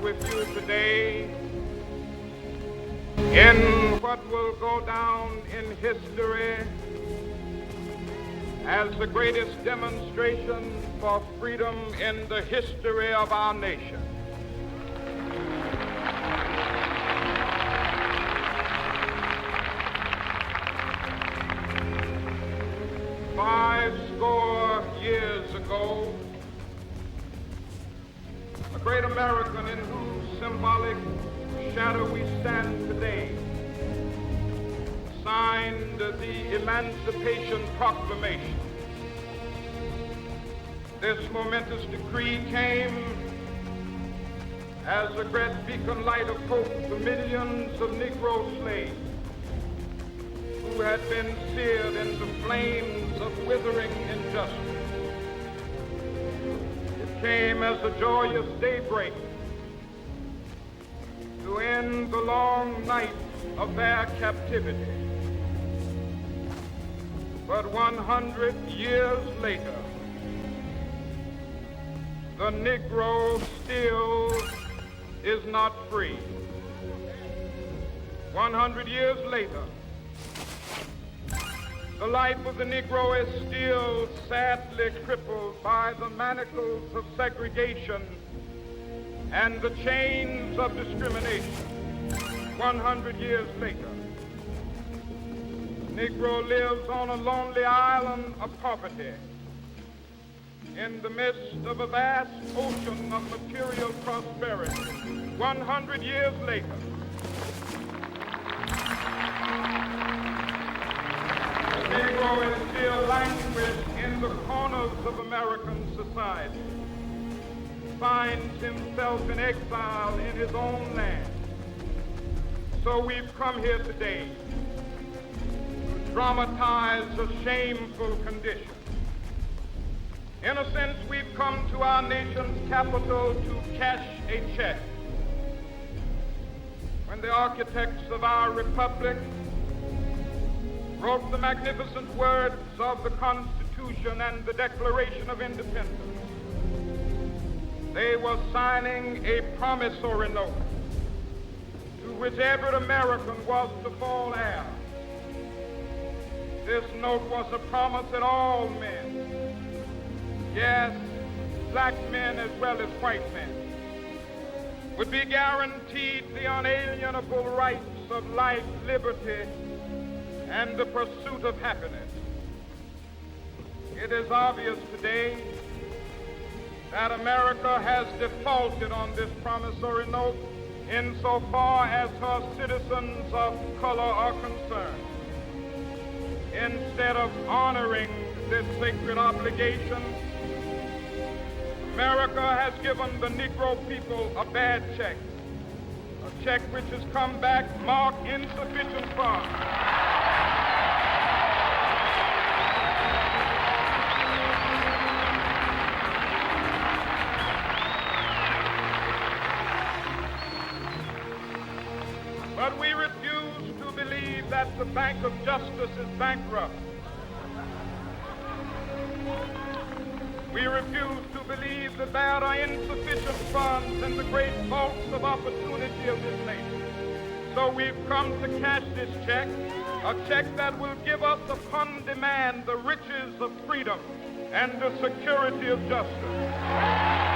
with you today in what will go down in history as the greatest demonstration for freedom in the history of our nation. Years ago, a great American in whose symbolic shadow we stand today signed the Emancipation Proclamation. This momentous decree came as a great beacon light of hope to millions of Negro slaves who had been seared in the flames of withering injustice. It came as a joyous daybreak to end the long night of their captivity. But 100 years later, the Negro still is not free. 100 years later, the life of the Negro is still sadly crippled by the manacles of segregation and the chains of discrimination. 100 years later, the Negro lives on a lonely island of poverty in the midst of a vast ocean of material prosperity. 100 years later, Negro is still languished in the corners of American society, finds himself in exile in his own land. So we've come here today to dramatize a shameful condition. In a sense, we've come to our nation's capital to cash a check. When the architects of our republic wrote the magnificent words of the Constitution and the Declaration of Independence, they were signing a promissory note to which every American was to fall heir. This note was a promise that all men, yes, black men as well as white men, would be guaranteed the unalienable rights of life, liberty, and the pursuit of happiness. It is obvious today that America has defaulted on this promissory note insofar as her citizens of color are concerned. Instead of honoring this sacred obligation, America has given the Negro people a bad check, a check which has come back marked insufficient funds. But we refuse to believe that the Bank of Justice is bankrupt. We refuse to believe that there are insufficient funds in the great vaults of opportunity of this nation. So we've come to cash this check, a check that will give us upon demand the riches of freedom and the security of justice.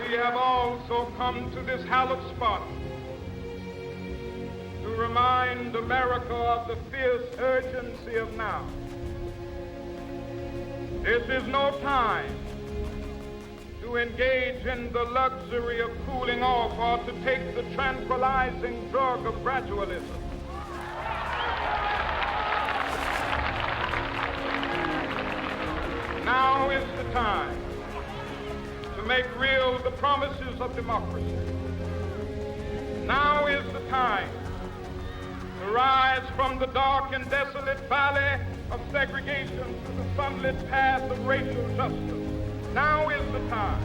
We have also come to this hallowed spot to remind America of the fierce urgency of now. This is no time to engage in the luxury of cooling off or to take the tranquilizing drug of gradualism. Now is the time to make real the promises of democracy. Now is the time to rise from the dark and desolate valley of segregation to the sunlit path of racial justice. Now is the time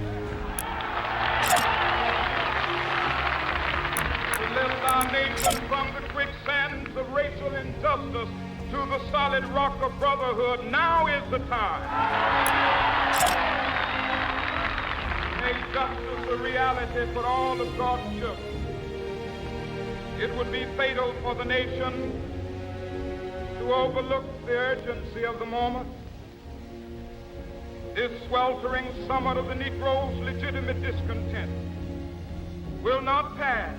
to lift our nation from the quicksands of racial injustice to the solid rock of brotherhood. Now is the time. Make justice a reality for all of God's children. It would be fatal for the nation to overlook the urgency of the moment. This sweltering summit of the Negro's legitimate discontent will not pass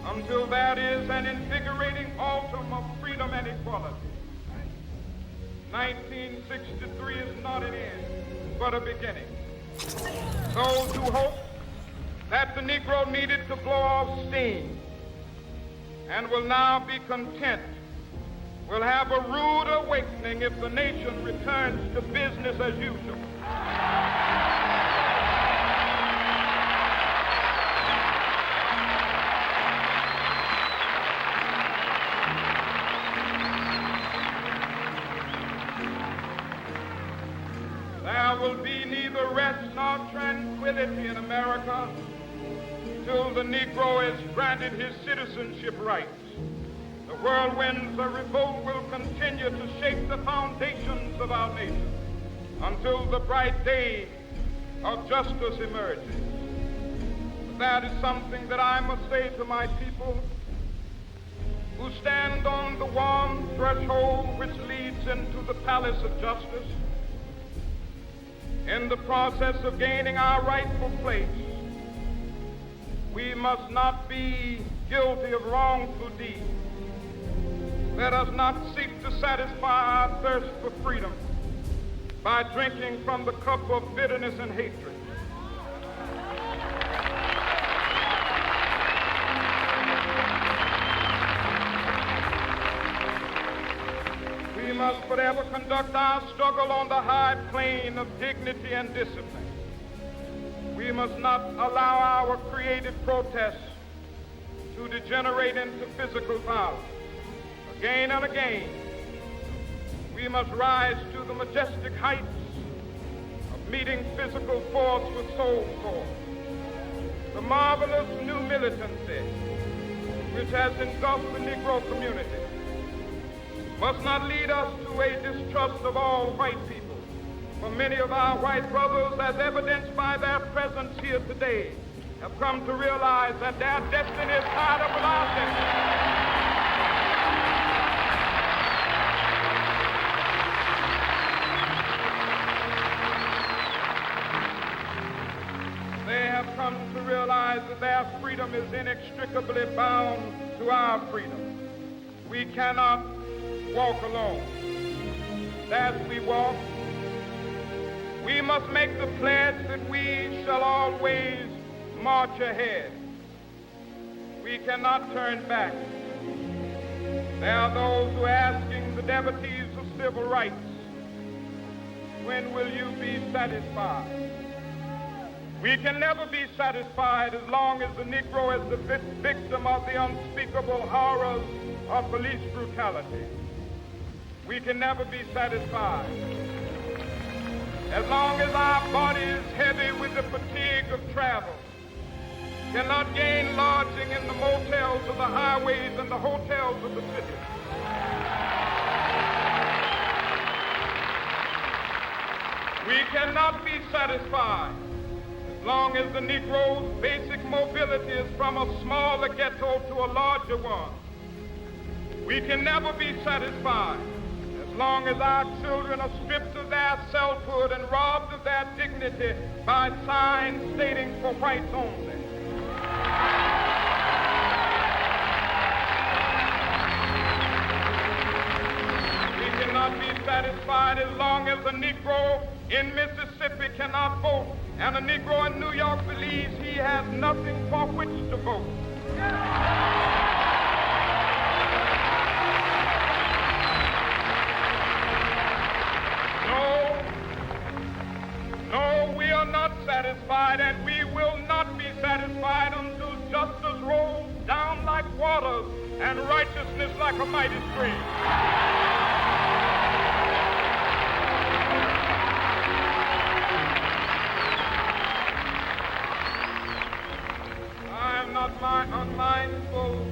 until there is an invigorating autumn of freedom and equality. 1963 is not an end, but a beginning. Those who hope that the Negro needed to blow off steam and will now be content will have a rude awakening if the nation returns to business as usual. There will be neither rest nor tranquility in America till the Negro is granted his citizenship rights. The whirlwinds of revolt will continue to shake the foundations of our nation until the bright day of justice emerges. That is something that I must say to my people who stand on the warm threshold which leads into the palace of justice. In the process of gaining our rightful place, we must not be guilty of wrongful deeds. Let us not seek to satisfy our thirst for freedom by drinking from the cup of bitterness and hatred. We must forever conduct our struggle on the high plane of dignity and discipline. We must not allow our creative protests to degenerate into physical violence. Again and again, we must rise to the majestic heights of meeting physical force with soul force. The marvelous new militancy which has engulfed the Negro community must not lead us to a distrust of all white people. For many of our white brothers, as evidenced by their presence here today, have come to realize that their destiny is tied up with our destiny. They have come to realize that their freedom is inextricably bound to our freedom. We cannot walk alone. As we walk, we must make the pledge that we shall always march ahead. We cannot turn back. There are those who are asking the devotees of civil rights, when will you be satisfied? We can never be satisfied as long as the Negro is the victim of the unspeakable horrors of police brutality. We can never be satisfied as long as our body is heavy with the fatigue of travel, cannot gain lodging in the motels of the highways and the hotels of the city. We cannot be satisfied as long as the Negro's basic mobility is from a smaller ghetto to a larger one. We can never be satisfied as long as our children are stripped of their selfhood and robbed of their dignity by signs stating for whites only. We cannot be satisfied as long as a Negro in Mississippi cannot vote and a Negro in New York believes he has nothing for which to vote. No, we are not satisfied, and we will not be satisfied until justice rolls down like waters and righteousness like a mighty stream. I am not unmindful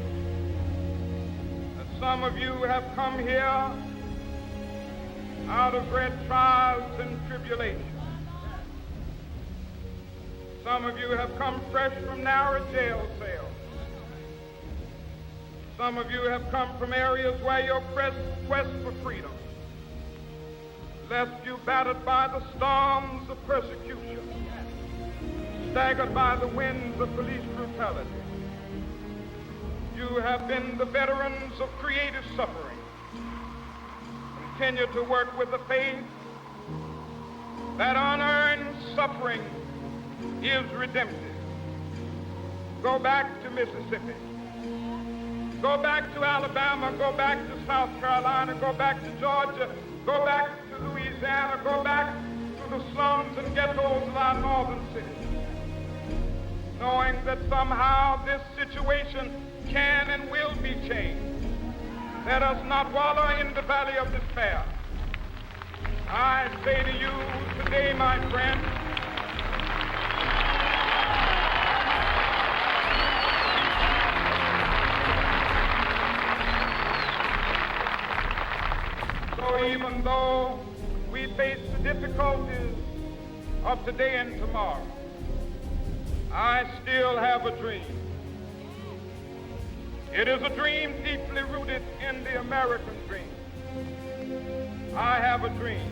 that some Some of you have come here out of great trials and tribulations. Some of you have come fresh from narrow jail cells. Some of you have come from areas where your quest for freedom left you battered by the storms of persecution, staggered by the winds of police brutality. You have been the veterans of creative suffering. Continue to work with the faith that unearned suffering is redemptive. Go back to Mississippi. Go back to Alabama. Go back to South Carolina. Go back to Georgia. Go back to Louisiana. Go back to the slums and ghettos of our northern cities, knowing that somehow this situation can and will be changed. Let us not wallow in the valley of despair. I say to you today, my friends, so even though we face the difficulties of today and tomorrow, I still have a dream. It is a dream deeply rooted in the American dream. I have a dream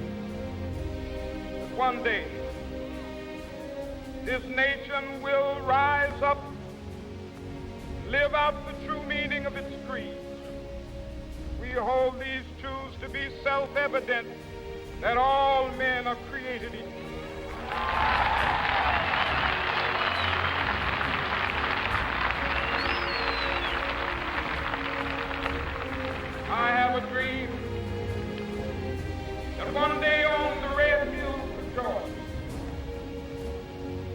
that one day this nation will rise up, live out the true meaning of its creed. We hold these truths to be self-evident, that all men are created equal. I have a dream that one day on the red hills of Georgia,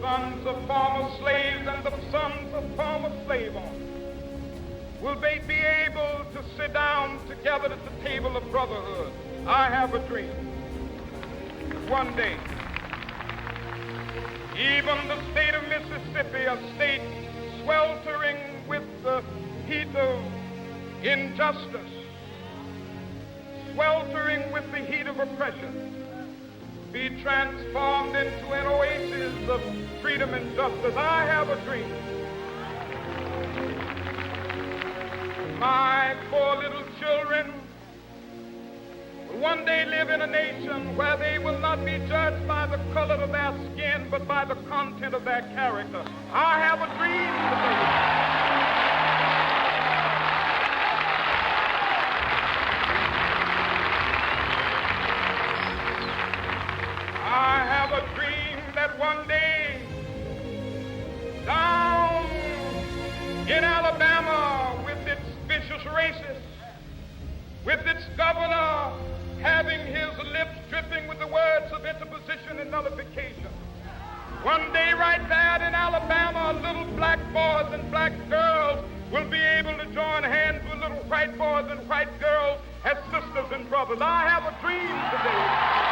sons of former slaves and the sons of former slave owners will they be able to sit down together at the table of brotherhood. I have a dream that one day, even the state of Mississippi, a state sweltering with the heat of injustice, sweltering with the heat of oppression, be transformed into an oasis of freedom and justice. I have a dream. My poor little children will one day live in a nation where they will not be judged by the color of their skin, but by the content of their character. I have a dream today. I have a dream that one day down in Alabama, with its vicious racists, with its governor having his lips dripping with the words of interposition and nullification, one day right there in Alabama, little black boys and black girls will be able to join hands with little white boys and white girls as sisters and brothers. I have a dream today.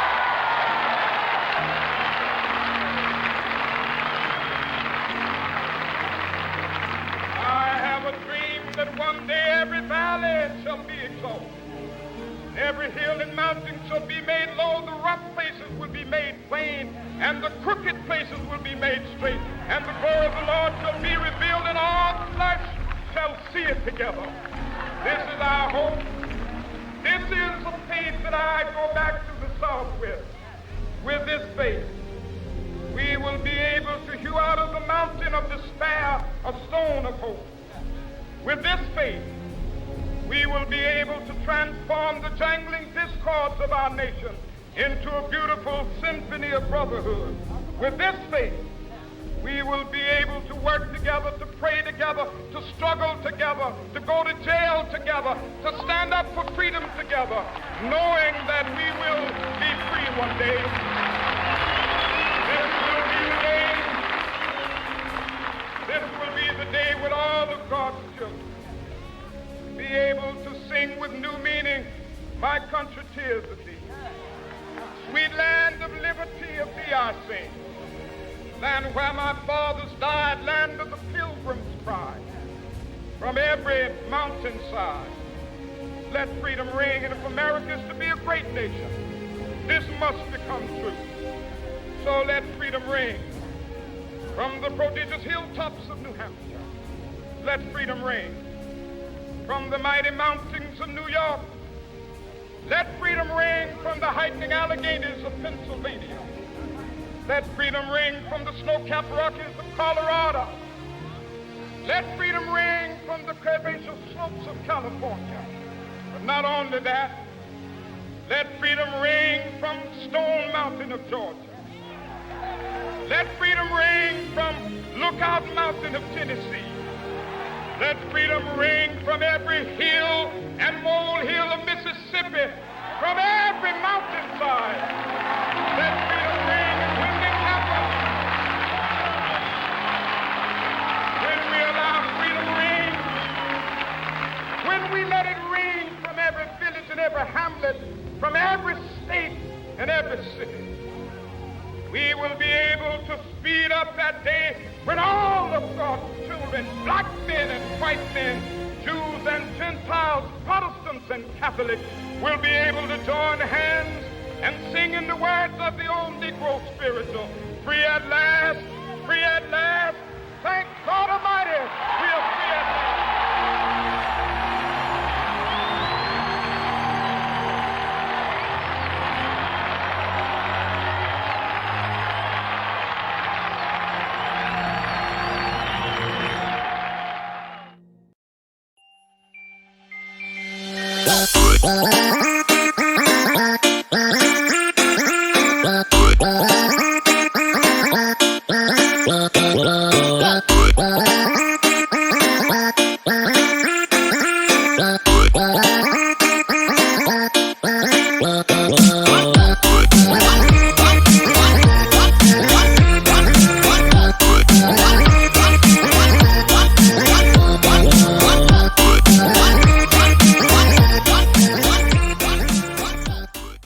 That one day every valley shall be exalted, every hill and mountain shall be made low, the rough places will be made plain, and the crooked places will be made straight, and the glory of the Lord shall be revealed, and all flesh shall see it together. This is our hope. This is the faith that I go back to the South with. With this faith, we will be able to hew out of the mountain of despair a stone of hope. With this faith, we will be able to transform the jangling discords of our nation into a beautiful symphony of brotherhood. With this faith, we will be able to work together, to pray together, to struggle together, to go to jail together, to stand up for freedom together, knowing that we will be free one day. This will be the day with all of God's children be able to sing with new meaning, my country tears of thee. Sweet land of liberty of thee I sing. Land where my fathers died, land of the pilgrim's pride. From every mountainside, let freedom ring. And if America is to be a great nation, this must become true. So let freedom ring from the prodigious hilltops of New Hampshire. Let freedom ring from the mighty mountains of New York. Let freedom ring from the heightening Alleghenies of Pennsylvania. Let freedom ring from the snow-capped Rockies of Colorado. Let freedom ring from the curvaceous slopes of California. But not only that, let freedom ring from Stone Mountain of Georgia. Let freedom ring from Lookout Mountain of Tennessee. Let freedom ring from every hill and molehill of Mississippi, from every mountainside. Let freedom ring, and when it happens, when we allow freedom ring, when we let it ring from every village and every hamlet, from every state and every city, we will be able to speed up that day when all of God's children, black men and white men, Jews and Gentiles, Protestants and Catholics, will be able to join hands and sing in the words of the old Negro spiritual, free at last, thank God Almighty.